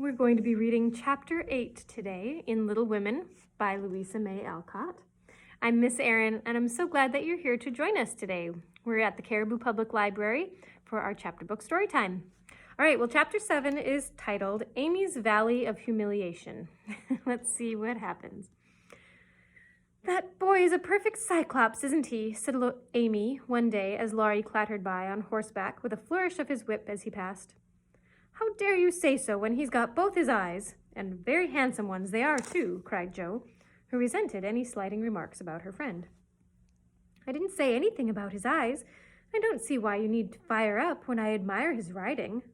We're going to be reading Chapter 8 today in Little Women by Louisa May Alcott. I'm Miss Erin, and I'm so glad that you're here to join us today. We're at the Caribou Public Library for our chapter book story time. All right, well, Chapter 7 is titled Amy's Valley of Humiliation. Let's see what happens. "That boy is a perfect cyclops, isn't he?" said Amy one day as Laurie clattered by on horseback with a flourish of his whip as he passed. "How dare you say so when he's got both his eyes? And very handsome ones they are, too," cried Jo, who resented any slighting remarks about her friend. "I didn't say anything about his eyes. I don't see why you need to fire up when I admire his riding."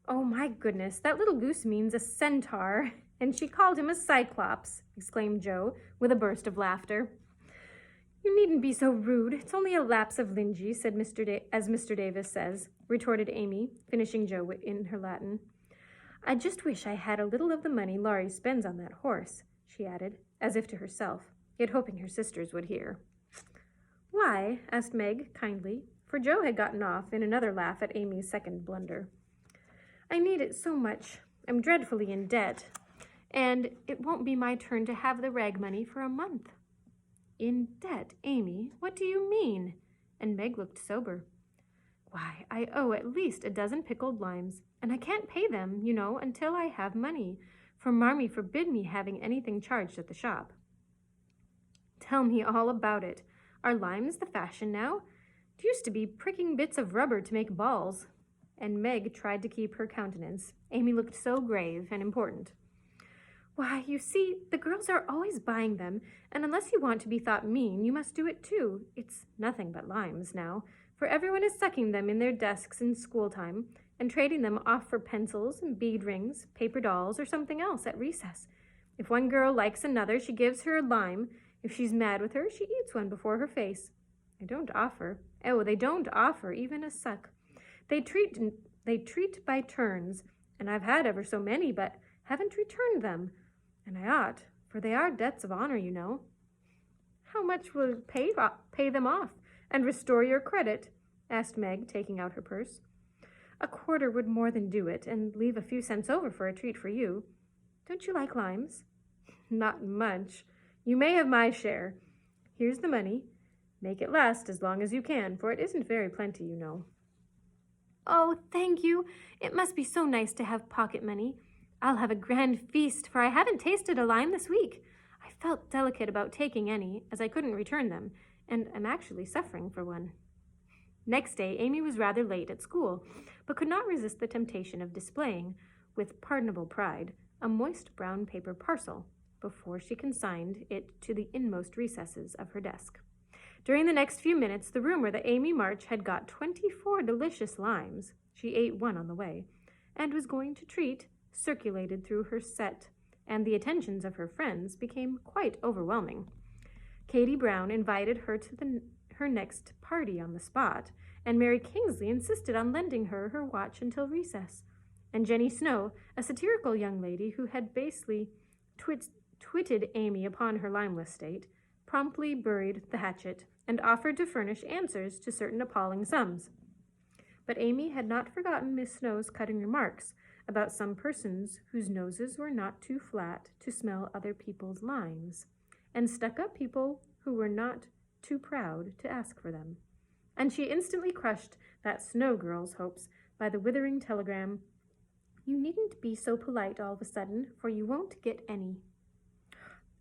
"Oh, my goodness, that little goose means a centaur, and she called him a cyclops," exclaimed Jo, with a burst of laughter. "You needn't be so rude. It's only a lapse of lingy, said as Mr. Davis says," retorted Amy, finishing Jo in her Latin. "I just wish I had a little of the money Laurie spends on that horse," she added, as if to herself, yet hoping her sisters would hear. "Why?" asked Meg kindly, for Jo had gotten off in another laugh at Amy's second blunder. "I need it so much. I'm dreadfully in debt, and it won't be my turn to have the rag money for a month." "In debt, Amy? What do you mean?" And Meg looked sober. "Why, I owe at least a dozen pickled limes, and I can't pay them, you know, until I have money, for Marmee forbid me having anything charged at the shop." "Tell me all about it. Are limes the fashion now? It used to be pricking bits of rubber to make balls." And Meg tried to keep her countenance. Amy looked so grave and important. "Why, you see, the girls are always buying them, and unless you want to be thought mean, you must do it too. It's nothing but limes now, for everyone is sucking them in their desks in school time and trading them off for pencils and bead rings, paper dolls, or something else at recess. If one girl likes another, she gives her a lime. If she's mad with her, she eats one before her face. They don't offer even a suck. They treat by turns, and I've had ever so many, but haven't returned them. And I ought, for they are debts of honor, you know." "How much will it pay them off and restore your credit?" asked Meg, taking out her purse. "A quarter would more than do it, and leave a few cents over for a treat for you. Don't you like limes?" "Not much. You may have my share. Here's the money. Make it last as long as you can, for it isn't very plenty, you know." "Oh, thank you. It must be so nice to have pocket money. I'll have a grand feast, for I haven't tasted a lime this week. I felt delicate about taking any, as I couldn't return them, and I'm actually suffering for one." Next day, Amy was rather late at school, but could not resist the temptation of displaying, with pardonable pride, a moist brown paper parcel, before she consigned it to the inmost recesses of her desk. During the next few minutes, the rumor that Amy March had got 24 delicious limes, she ate one on the way, and was going to treat, circulated through her set, and the attentions of her friends became quite overwhelming. Katie Brown invited her to her next party on the spot, and Mary Kingsley insisted on lending her her watch until recess, and Jenny Snow, a satirical young lady who had basely twitted Amy upon her limeless state, promptly buried the hatchet and offered to furnish answers to certain appalling sums. But Amy had not forgotten Miss Snow's cutting remarks about some persons whose noses were not too flat to smell other people's limes, and stuck-up people who were not too proud to ask for them. And she instantly crushed that Snow girl's hopes by the withering telegram, "You needn't be so polite all of a sudden, for you won't get any."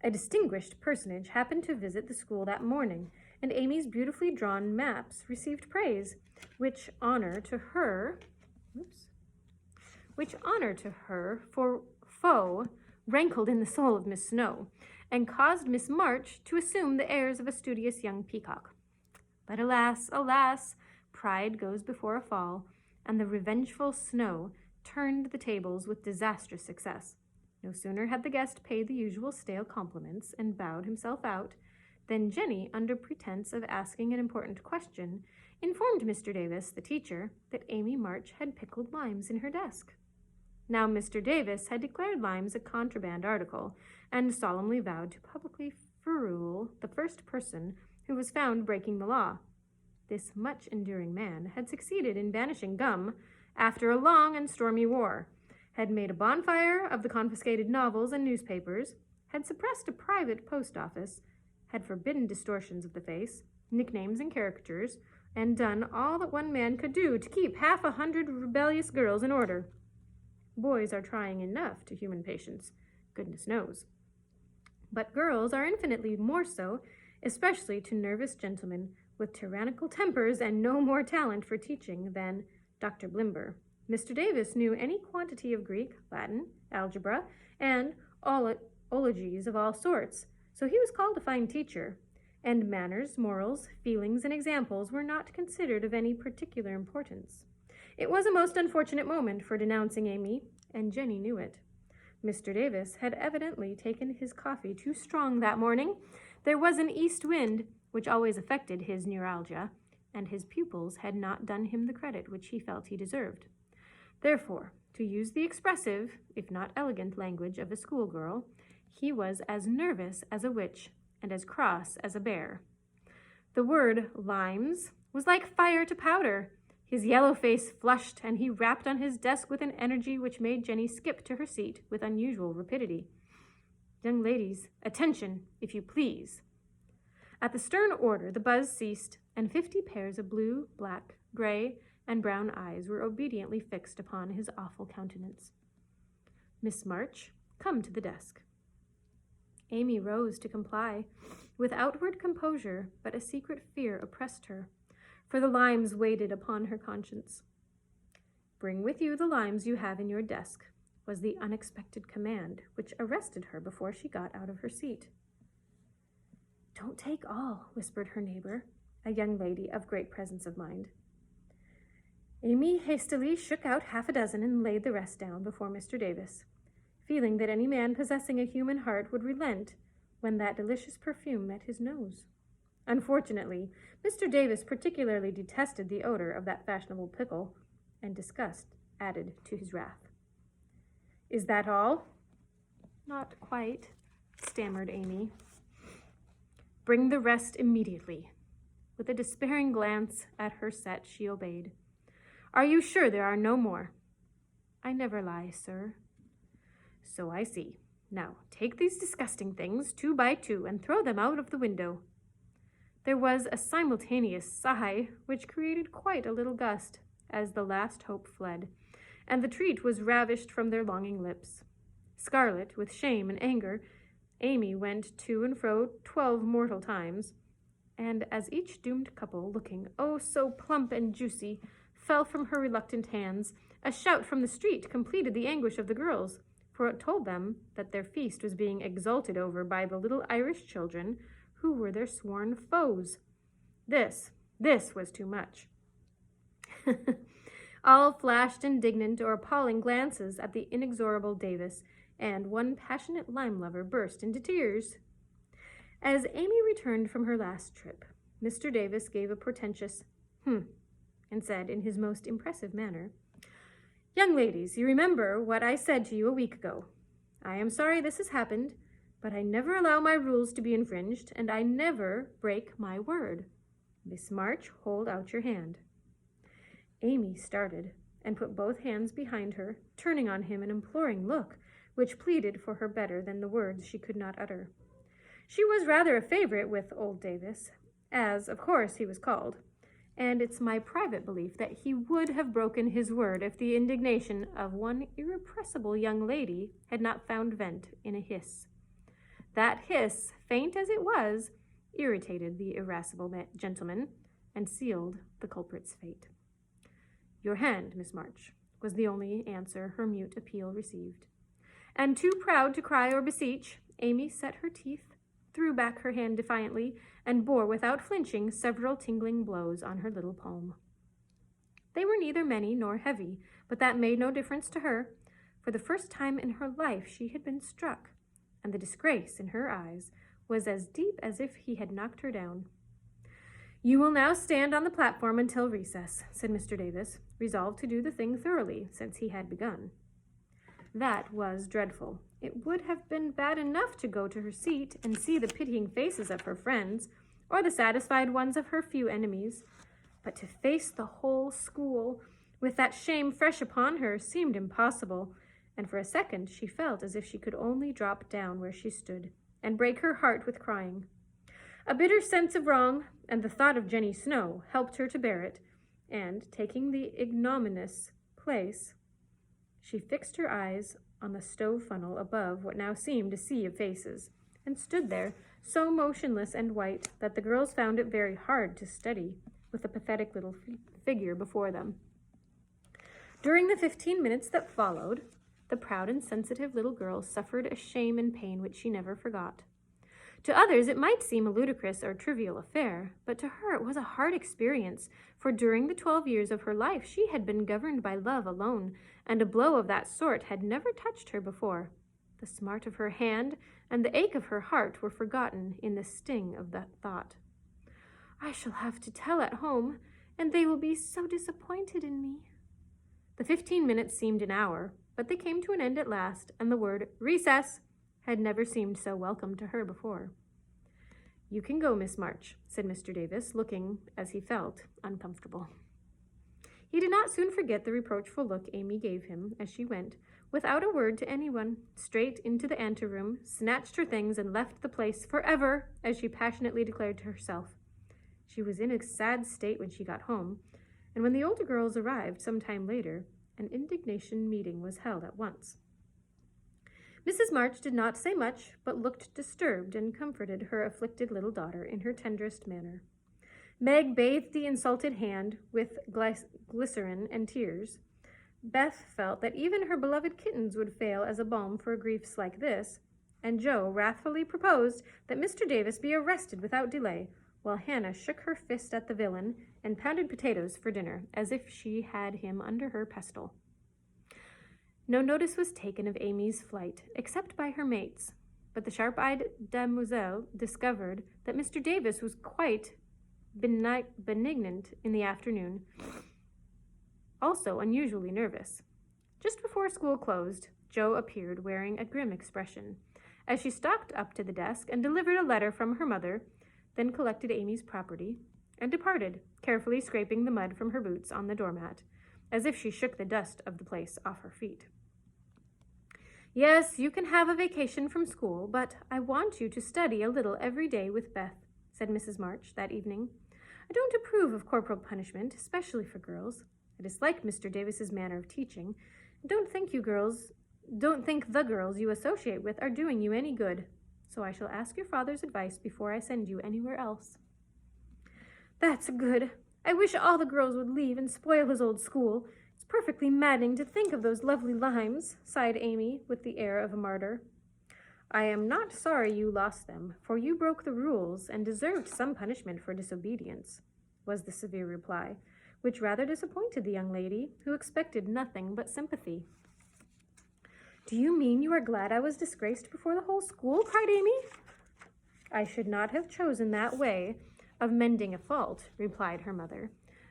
A distinguished personage happened to visit the school that morning, and Amy's beautifully drawn maps received praise, which honor to her for foe rankled in the soul of Miss Snow, and caused Miss March to assume the airs of a studious young peacock. But alas, alas, pride goes before a fall, and the revengeful Snow turned the tables with disastrous success. No sooner had the guest paid the usual stale compliments and bowed himself out, than Jenny, under pretense of asking an important question, informed Mr. Davis, the teacher, that Amy March had pickled limes in her desk. Now Mr. Davis had declared limes a contraband article, and solemnly vowed to publicly ferule the first person who was found breaking the law. This much-enduring man had succeeded in banishing gum after a long and stormy war, had made a bonfire of the confiscated novels and newspapers, had suppressed a private post office, had forbidden distortions of the face, nicknames and caricatures, and done all that one man could do to keep 100 rebellious girls in order. Boys are trying enough to human patience, goodness knows. But girls are infinitely more so, especially to nervous gentlemen with tyrannical tempers and no more talent for teaching than Dr. Blimber. Mr. Davis knew any quantity of Greek, Latin, algebra, and ologies of all sorts, so he was called a fine teacher, and manners, morals, feelings, and examples were not considered of any particular importance. It was a most unfortunate moment for denouncing Amy, and Jenny knew it. Mr. Davis had evidently taken his coffee too strong that morning. There was an east wind, which always affected his neuralgia, and his pupils had not done him the credit which he felt he deserved. Therefore, to use the expressive, if not elegant, language of a schoolgirl, he was as nervous as a witch and as cross as a bear. The word limes was like fire to powder. His yellow face flushed, and he rapped on his desk with an energy which made Jenny skip to her seat with unusual rapidity. Young ladies, attention, if you please. At the stern order, the buzz ceased, and 50 pairs of blue, black, gray, and brown eyes were obediently fixed upon his awful countenance. Miss March, come to the desk. Amy rose to comply, with outward composure, but a secret fear oppressed her, for the limes weighed upon her conscience. Bring with you the limes you have in your desk, was the unexpected command which arrested her before she got out of her seat. Don't take all, whispered her neighbor, a young lady of great presence of mind. Amy hastily shook out 6 and laid the rest down before Mr. Davis, feeling that any man possessing a human heart would relent when that delicious perfume met his nose. Unfortunately, Mr. Davis particularly detested the odor of that fashionable pickle, and disgust added to his wrath. Is that all? Not quite, stammered Amy. Bring the rest immediately. With a despairing glance at her set, she obeyed. Are you sure there are no more? I never lie, sir. So I see. Now, take these disgusting things 2 by 2 and throw them out of the window. There was a simultaneous sigh, which created quite a little gust, as the last hope fled, and the treat was ravished from their longing lips. Scarlet with shame and anger, Amy went to and fro 12 mortal times, and as each doomed couple, looking oh so plump and juicy, fell from her reluctant hands, a shout from the street completed the anguish of the girls, for it told them that their feast was being exulted over by the little Irish children who were their sworn foes. This was too much. All flashed indignant or appalling glances at the inexorable Davis, and one passionate lime lover burst into tears. As Amy returned from her last trip, Mr. Davis gave a portentous and said in his most impressive manner, Young ladies, you remember what I said to you a week ago. I am sorry this has happened, but I never allow my rules to be infringed, and I never break my word. Miss March, hold out your hand. Amy started and put both hands behind her, turning on him an imploring look, which pleaded for her better than the words she could not utter. She was rather a favorite with old Davis, as, of course, he was called, and it's my private belief that he would have broken his word if the indignation of one irrepressible young lady had not found vent in a hiss. That hiss, faint as it was, irritated the irascible gentleman and sealed the culprit's fate. Your hand, Miss March, was the only answer her mute appeal received. And too proud to cry or beseech, Amy set her teeth, threw back her hand defiantly, and bore without flinching several tingling blows on her little palm. They were neither many nor heavy, but that made no difference to her. For the first time in her life she had been struck, and the disgrace in her eyes was as deep as if he had knocked her down. You will now stand on the platform until recess, said Mr. Davis, resolved to do the thing thoroughly, since he had begun. That was dreadful. It would have been bad enough to go to her seat and see the pitying faces of her friends, or the satisfied ones of her few enemies, but to face the whole school with that shame fresh upon her seemed impossible, and for a second she felt as if she could only drop down where she stood and break her heart with crying. A bitter sense of wrong and the thought of Jenny Snow helped her to bear it, and, taking the ignominious place, she fixed her eyes on the stove funnel above what now seemed a sea of faces, and stood there, so motionless and white that the girls found it very hard to study with the pathetic little figure before them. During the 15 minutes that followed, the proud and sensitive little girl suffered a shame and pain which she never forgot. To others it might seem a ludicrous or trivial affair, but to her it was a hard experience, for during the 12 years of her life she had been governed by love alone, and a blow of that sort had never touched her before. The smart of her hand and the ache of her heart were forgotten in the sting of that thought. I shall have to tell at home, and they will be so disappointed in me. The 15 minutes seemed an hour, but they came to an end at last, and the word recess had never seemed so welcome to her before. You can go, Miss March, said Mr. Davis, looking, as he felt, uncomfortable. He did not soon forget the reproachful look Amy gave him as she went, without a word to anyone, straight into the anteroom, snatched her things, and left the place forever, as she passionately declared to herself. She was in a sad state when she got home, and when the older girls arrived some time later, an indignation meeting was held at once. Mrs. March did not say much, but looked disturbed and comforted her afflicted little daughter in her tenderest manner. Meg bathed the insulted hand with glycerin and tears. Beth felt that even her beloved kittens would fail as a balm for griefs like this, and Jo wrathfully proposed that Mr. Davis be arrested without delay, while Hannah shook her fist at the villain and pounded potatoes for dinner, as if she had him under her pestle. No notice was taken of Amy's flight, except by her mates, but the sharp-eyed demoiselle discovered that Mr. Davis was quite benignant in the afternoon, also unusually nervous. Just before school closed, Jo appeared wearing a grim expression, as she stalked up to the desk and delivered a letter from her mother, then collected Amy's property, and departed, carefully scraping the mud from her boots on the doormat, as if she shook the dust of the place off her feet. Yes, you can have a vacation from school, but I want you to study a little every day with Beth, said Mrs. March that evening. I don't approve of corporal punishment, especially for girls. I dislike Mr. Davis's manner of teaching, and don't think the girls you associate with are doing you any good, so I shall ask your father's advice before I send you anywhere else. That's good. I wish all the girls would leave and spoil his old school. It's perfectly maddening to think of those lovely limes, sighed Amy with the air of a martyr. I am not sorry you lost them, for you broke the rules and deserved some punishment for disobedience, was the severe reply, which rather disappointed the young lady, who expected nothing but sympathy. Do you mean you are glad I was disgraced before the whole school? Cried Amy. I should not have chosen that way of mending a fault, replied her mother,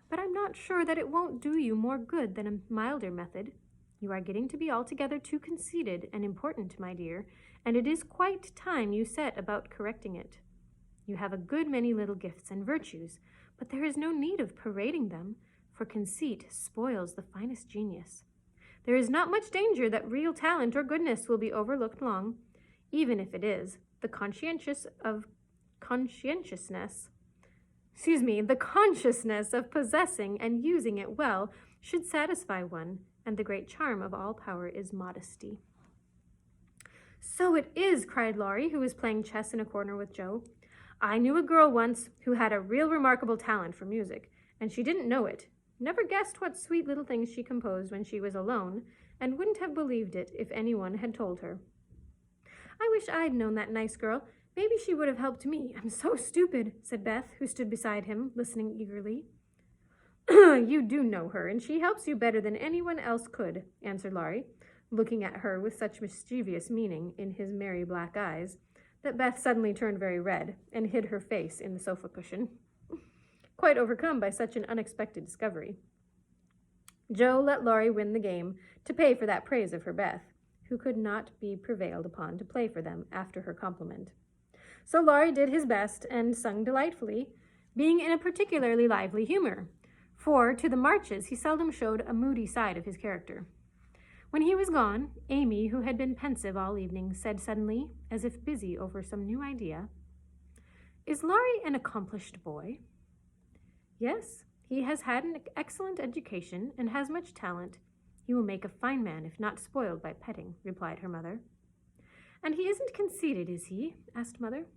but I'm not sure that it won't do you more good than a milder method. You are getting to be altogether too conceited and important, my dear, and it is quite time you set about correcting it. You have a good many little gifts and virtues, but there is no need of parading them, for conceit spoils the finest genius. There is not much danger that real talent or goodness will be overlooked long, even if it is. The consciousness of possessing and using it well should satisfy one, and the great charm of all power is modesty. So it is, cried Laurie, who was playing chess in a corner with Jo. I knew a girl once who had a real remarkable talent for music, and she didn't know it. Never guessed what sweet little things she composed when she was alone, and wouldn't have believed it if anyone had told her. I wish I'd known that nice girl. Maybe she would have helped me. I'm so stupid, said Beth, who stood beside him, listening eagerly. You do know her, and she helps you better than anyone else could, answered Laurie, looking at her with such mischievous meaning in his merry black eyes that Beth suddenly turned very red and hid her face in the sofa cushion, quite overcome by such an unexpected discovery. Jo let Laurie win the game to pay for that praise of her Beth, who could not be prevailed upon to play for them after her compliment. So Laurie did his best and sung delightfully, being in a particularly lively humor, for to the Marches he seldom showed a moody side of his character. When he was gone, Amy, who had been pensive all evening, said suddenly, as if busy over some new idea, "Is Laurie an accomplished boy?" "Yes, he has had an excellent education and has much talent. He will make a fine man if not spoiled by petting," replied her mother. "And he isn't conceited, is he?" asked Mother.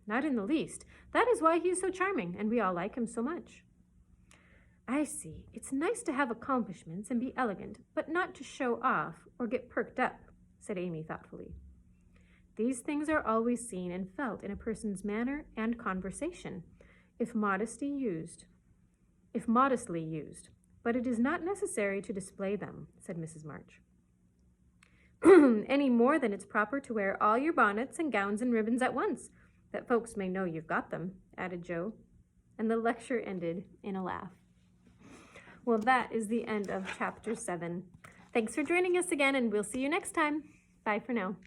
"Not in the least. That is why he is so charming, and we all like him so much." "I see. It's nice to have accomplishments and be elegant, but not to show off or get perked up," said Amy thoughtfully. "These things are always seen and felt in a person's manner and conversation, if modestly used, but it is not necessary to display them," said Mrs. March. "Any more than it's proper to wear all your bonnets and gowns and ribbons at once, that folks may know you've got them," added Joe, and the lecture ended in a laugh. Well, that is the end of chapter 7. Thanks for joining us again, and we'll see you next time. Bye for now.